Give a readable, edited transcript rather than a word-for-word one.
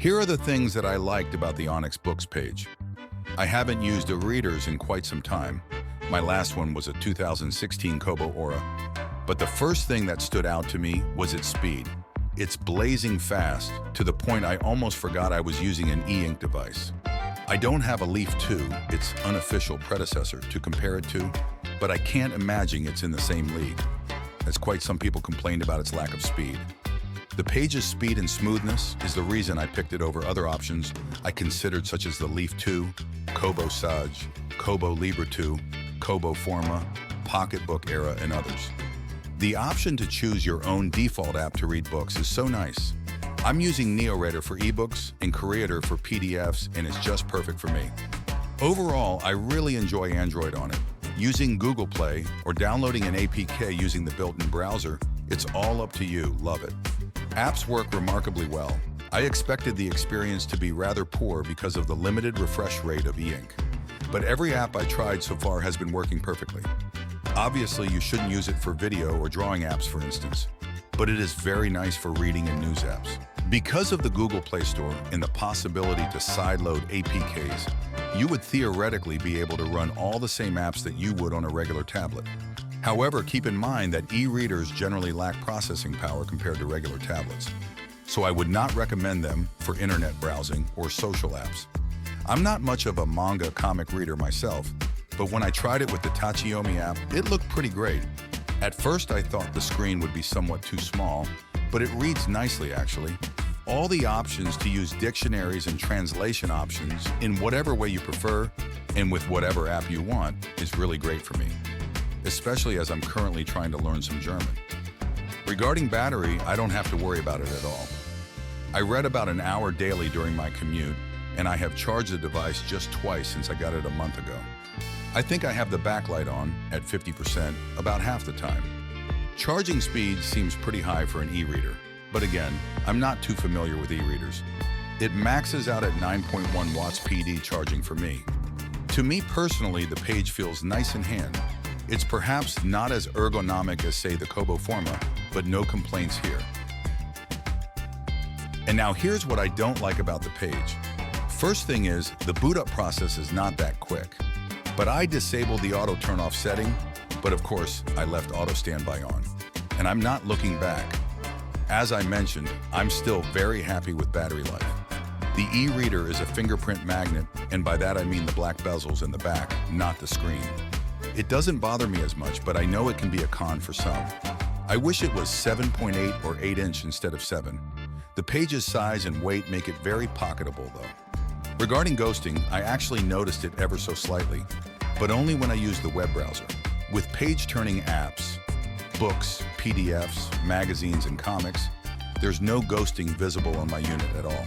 Here are the things that I liked about the Onyx Boox page. I haven't used e-readers in quite some time. My last one was a 2016 Kobo Aura. But the first thing that stood out to me was its speed. It's blazing fast, to the point I almost forgot I was using an e-ink device. I don't have a Leaf 2, its unofficial predecessor, to compare it to, but I can't imagine it's in the same league, as quite some people complained about its lack of speed. The page's speed and smoothness is the reason I picked it over other options I considered, such as the Leaf 2, Kobo Sage, Kobo Libra 2, Kobo Forma, Pocketbook Era, and others. The option to choose your own default app to read books is so nice. I'm using NeoReader for ebooks and Creator for PDFs, and it's just perfect for me. Overall, I really enjoy Android on it. Using Google Play or downloading an APK using the built-in browser, it's all up to you. Love it. Apps work remarkably well. I expected the experience to be rather poor because of the limited refresh rate of e-ink. But every app I tried so far has been working perfectly. Obviously, you shouldn't use it for video or drawing apps, for instance, but it is very nice for reading and news apps. Because of the Google Play Store and the possibility to sideload APKs, you would theoretically be able to run all the same apps that you would on a regular tablet. However, keep in mind that e-readers generally lack processing power compared to regular tablets, so I would not recommend them for internet browsing or social apps. I'm not much of a manga comic reader myself, but when I tried it with the Tachiyomi app, it looked pretty great. At first, I thought the screen would be somewhat too small, but it reads nicely actually. All the options to use dictionaries and translation options in whatever way you prefer and with whatever app you want is really great for me, especially as I'm currently trying to learn some German. Regarding battery, I don't have to worry about it at all. I read about an hour daily during my commute, and I have charged the device just twice since I got it a month ago. I think I have the backlight on at 50% about half the time. Charging speed seems pretty high for an e-reader, but again, I'm not too familiar with e-readers. It maxes out at 9.1 watts PD charging for me. To me personally, the page feels nice in hand. It's perhaps not as ergonomic as, say, the Kobo Forma, but no complaints here. And now here's what I don't like about the page. First thing is, the boot up process is not that quick. But I disabled the auto turn off setting, but of course, I left auto standby on. And I'm not looking back. As I mentioned, I'm still very happy with battery life. The e-reader is a fingerprint magnet, and by that I mean the black bezels in the back, not the screen. It doesn't bother me as much, but I know it can be a con for some. I wish it was 7.8 or 8-inch instead of 7. The page's size and weight make it very pocketable though. Regarding ghosting, I actually noticed it ever so slightly, but only when I used the web browser. With page-turning apps, books, PDFs, magazines, and comics, there's no ghosting visible on my unit at all.